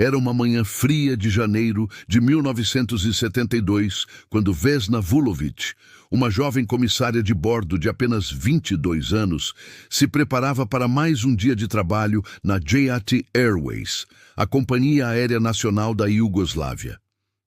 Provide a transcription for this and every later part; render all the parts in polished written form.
Era uma manhã fria de janeiro de 1972, quando Vesna Vulović, uma jovem comissária de bordo de apenas 22 anos, se preparava para mais um dia de trabalho na JAT Airways, a companhia aérea nacional da Iugoslávia.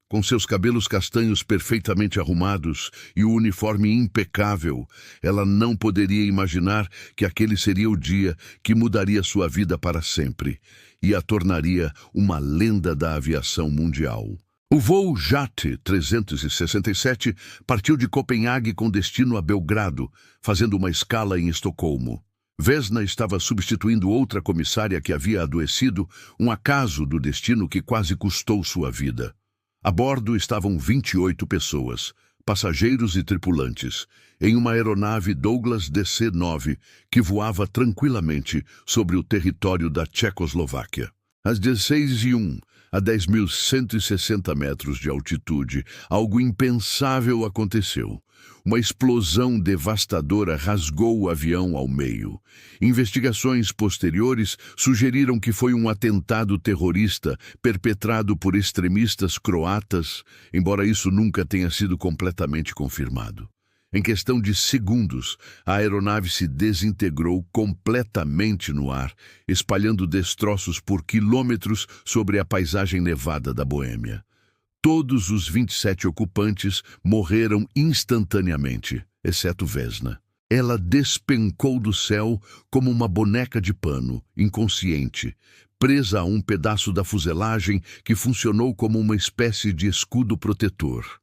Com seus cabelos castanhos perfeitamente arrumados e o uniforme impecável, ela não poderia imaginar que aquele seria o dia que mudaria sua vida para sempre e a tornaria uma lenda da aviação mundial. O voo JAT 367 partiu de Copenhague com destino a Belgrado, fazendo uma escala em Estocolmo. Vesna estava substituindo outra comissária que havia adoecido, um acaso do destino que quase custou sua vida. A bordo estavam 28 pessoas, passageiros e tripulantes, em uma aeronave Douglas DC-9 que voava tranquilamente sobre o território da Tchecoslováquia. Às 16h01, a 10.160 metros de altitude, algo impensável aconteceu. Uma explosão devastadora rasgou o avião ao meio. Investigações posteriores sugeriram que foi um atentado terrorista perpetrado por extremistas croatas, embora isso nunca tenha sido completamente confirmado. Em questão de segundos, a aeronave se desintegrou completamente no ar, espalhando destroços por quilômetros sobre a paisagem nevada da Boêmia. Todos os 27 ocupantes morreram instantaneamente, exceto Vesna. Ela despencou do céu como uma boneca de pano, inconsciente, presa a um pedaço da fuselagem que funcionou como uma espécie de escudo protetor.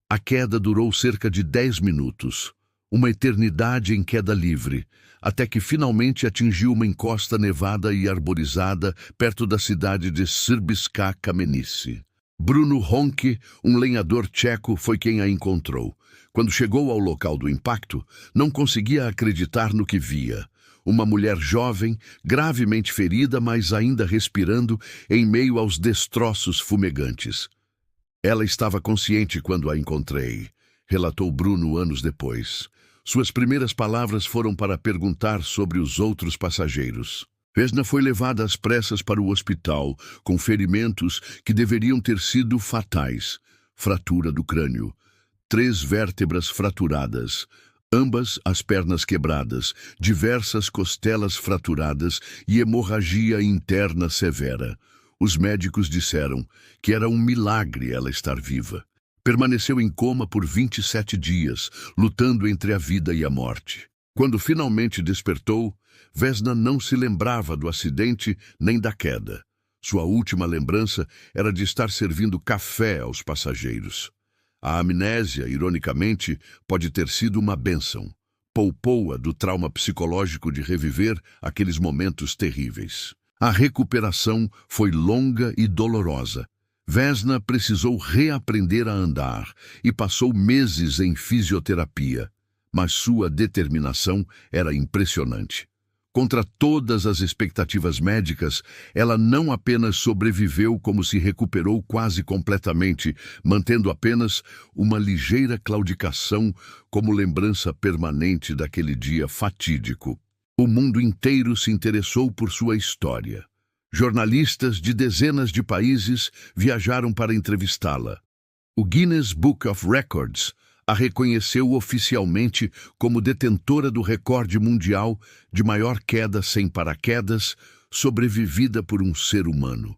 A queda durou cerca de 10 minutos, uma eternidade em queda livre, até que finalmente atingiu uma encosta nevada e arborizada perto da cidade de Srbska Kamenice. Bruno Honke, um lenhador tcheco, foi quem a encontrou. Quando chegou ao local do impacto, não conseguia acreditar no que via. Uma mulher jovem, gravemente ferida, mas ainda respirando em meio aos destroços fumegantes. Ela estava consciente quando a encontrei, relatou Bruno anos depois. Suas primeiras palavras foram para perguntar sobre os outros passageiros. Vesna foi levada às pressas para o hospital, com ferimentos que deveriam ter sido fatais. Fratura do crânio, 3 vértebras fraturadas, ambas as pernas quebradas, diversas costelas fraturadas e hemorragia interna severa. Os médicos disseram que era um milagre ela estar viva. Permaneceu em coma por 27 dias, lutando entre a vida e a morte. Quando finalmente despertou, Vesna não se lembrava do acidente nem da queda. Sua última lembrança era de estar servindo café aos passageiros. A amnésia, ironicamente, pode ter sido uma bênção. Poupou-a do trauma psicológico de reviver aqueles momentos terríveis. A recuperação foi longa e dolorosa. Vesna precisou reaprender a andar e passou meses em fisioterapia, mas sua determinação era impressionante. Contra todas as expectativas médicas, ela não apenas sobreviveu como se recuperou quase completamente, mantendo apenas uma ligeira claudicação como lembrança permanente daquele dia fatídico. O mundo inteiro se interessou por sua história. Jornalistas de dezenas de países viajaram para entrevistá-la. O Guinness Book of Records a reconheceu oficialmente como detentora do recorde mundial de maior queda sem paraquedas sobrevivida por um ser humano.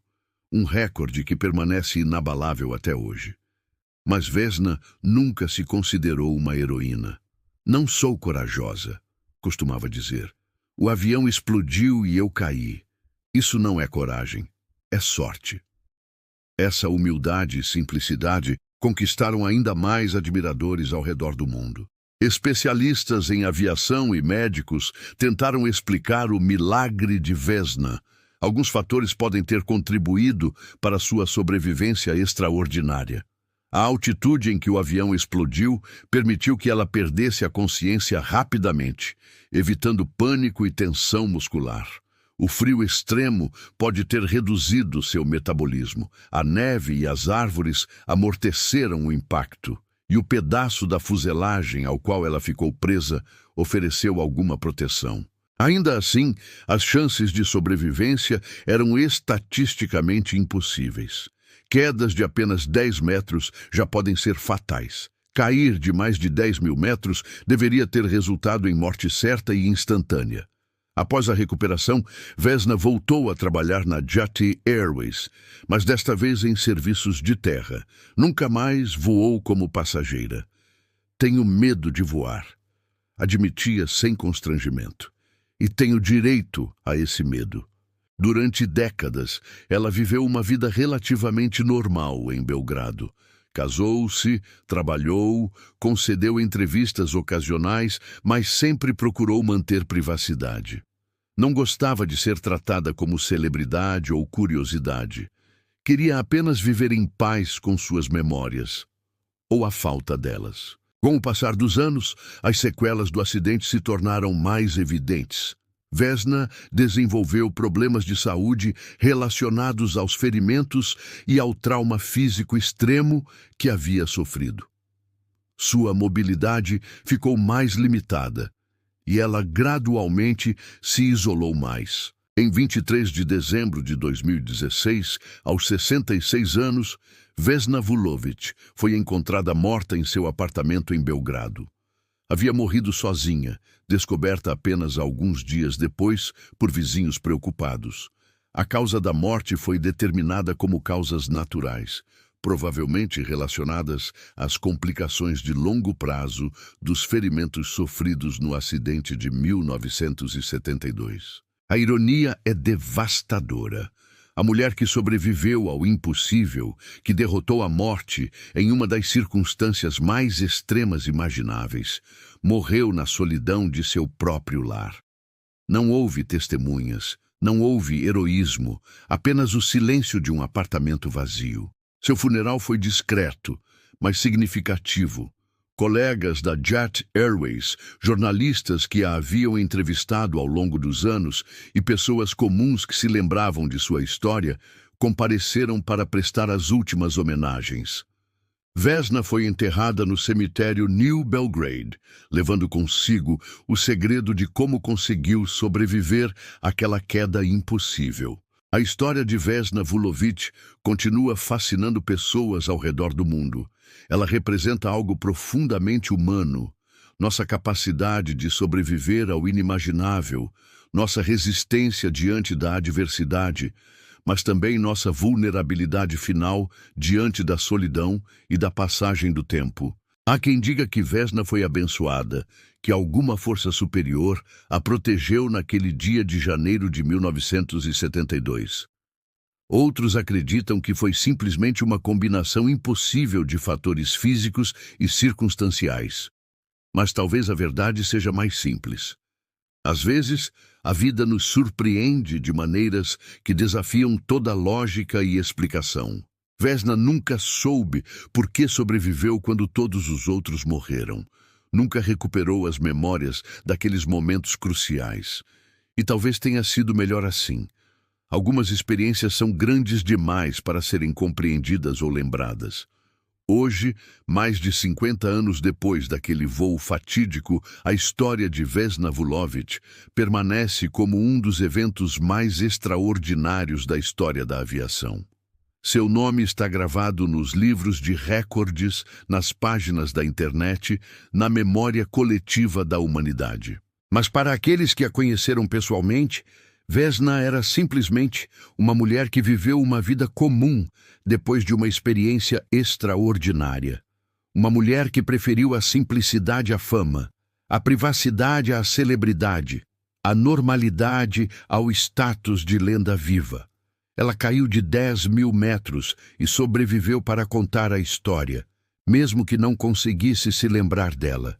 Um recorde que permanece inabalável até hoje. Mas Vesna nunca se considerou uma heroína. Não sou corajosa, costumava dizer. O avião explodiu e eu caí. Isso não é coragem, é sorte. Essa humildade e simplicidade conquistaram ainda mais admiradores ao redor do mundo. Especialistas em aviação e médicos tentaram explicar o milagre de Vesna. Alguns fatores podem ter contribuído para sua sobrevivência extraordinária. A altitude em que o avião explodiu permitiu que ela perdesse a consciência rapidamente, evitando pânico e tensão muscular. O frio extremo pode ter reduzido seu metabolismo. A neve e as árvores amorteceram o impacto, e o pedaço da fuselagem ao qual ela ficou presa ofereceu alguma proteção. Ainda assim, as chances de sobrevivência eram estatisticamente impossíveis. Quedas de apenas 10 metros já podem ser fatais. Cair de mais de 10.000 metros deveria ter resultado em morte certa e instantânea. Após a recuperação, Vesna voltou a trabalhar na Jati Airways, mas desta vez em serviços de terra. Nunca mais voou como passageira. "Tenho medo de voar", admitia sem constrangimento. "E tenho direito a esse medo." Durante décadas, ela viveu uma vida relativamente normal em Belgrado. Casou-se, trabalhou, concedeu entrevistas ocasionais, mas sempre procurou manter privacidade. Não gostava de ser tratada como celebridade ou curiosidade. Queria apenas viver em paz com suas memórias, ou a falta delas. Com o passar dos anos, as sequelas do acidente se tornaram mais evidentes. Vesna desenvolveu problemas de saúde relacionados aos ferimentos e ao trauma físico extremo que havia sofrido. Sua mobilidade ficou mais limitada e ela gradualmente se isolou mais. Em 23 de dezembro de 2016, aos 66 anos, Vesna Vulović foi encontrada morta em seu apartamento em Belgrado. Havia morrido sozinha, descoberta apenas alguns dias depois por vizinhos preocupados. A causa da morte foi determinada como causas naturais, provavelmente relacionadas às complicações de longo prazo dos ferimentos sofridos no acidente de 1972. A ironia é devastadora. A mulher que sobreviveu ao impossível, que derrotou a morte em uma das circunstâncias mais extremas imagináveis, morreu na solidão de seu próprio lar. Não houve testemunhas, não houve heroísmo, apenas o silêncio de um apartamento vazio. Seu funeral foi discreto, mas significativo. Colegas da Jet Airways, jornalistas que a haviam entrevistado ao longo dos anos e pessoas comuns que se lembravam de sua história, compareceram para prestar as últimas homenagens. Vesna foi enterrada no cemitério New Belgrade, levando consigo o segredo de como conseguiu sobreviver àquela queda impossível. A história de Vesna Vulović continua fascinando pessoas ao redor do mundo. Ela representa algo profundamente humano, nossa capacidade de sobreviver ao inimaginável, nossa resistência diante da adversidade, mas também nossa vulnerabilidade final diante da solidão e da passagem do tempo. Há quem diga que Vesna foi abençoada, que alguma força superior a protegeu naquele dia de janeiro de 1972. Outros acreditam que foi simplesmente uma combinação impossível de fatores físicos e circunstanciais. Mas talvez a verdade seja mais simples. Às vezes, a vida nos surpreende de maneiras que desafiam toda lógica e explicação. Vesna nunca soube por que sobreviveu quando todos os outros morreram. Nunca recuperou as memórias daqueles momentos cruciais. E talvez tenha sido melhor assim. Algumas experiências são grandes demais para serem compreendidas ou lembradas. Hoje, mais de 50 anos depois daquele voo fatídico, a história de Vesna Vulović permanece como um dos eventos mais extraordinários da história da aviação. Seu nome está gravado nos livros de recordes, nas páginas da internet, na memória coletiva da humanidade. Mas para aqueles que a conheceram pessoalmente, Vesna era simplesmente uma mulher que viveu uma vida comum depois de uma experiência extraordinária. Uma mulher que preferiu a simplicidade à fama, a privacidade à celebridade, a normalidade ao status de lenda viva. Ela caiu de 10.000 metros e sobreviveu para contar a história, mesmo que não conseguisse se lembrar dela.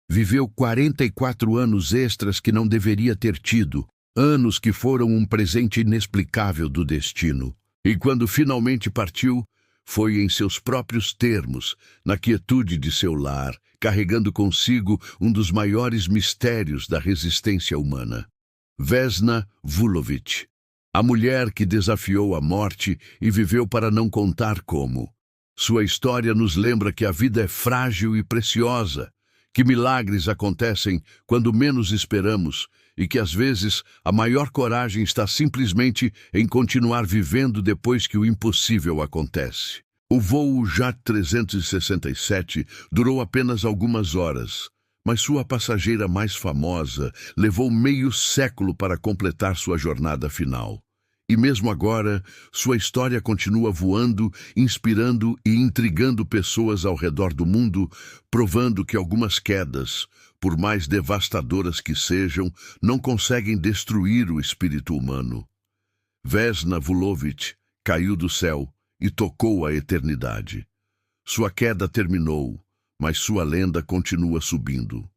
Viveu 44 anos extras que não deveria ter tido, anos que foram um presente inexplicável do destino. E quando finalmente partiu, foi em seus próprios termos, na quietude de seu lar, carregando consigo um dos maiores mistérios da resistência humana. Vesna Vulović, a mulher que desafiou a morte e viveu para não contar como. Sua história nos lembra que a vida é frágil e preciosa, que milagres acontecem quando menos esperamos e que às vezes a maior coragem está simplesmente em continuar vivendo depois que o impossível acontece. O voo JAT 367 durou apenas algumas horas, mas sua passageira mais famosa levou meio século para completar sua jornada final. E mesmo agora, sua história continua voando, inspirando e intrigando pessoas ao redor do mundo, provando que algumas quedas, por mais devastadoras que sejam, não conseguem destruir o espírito humano. Vesna Vulović caiu do céu e tocou a eternidade. Sua queda terminou, mas sua lenda continua subindo.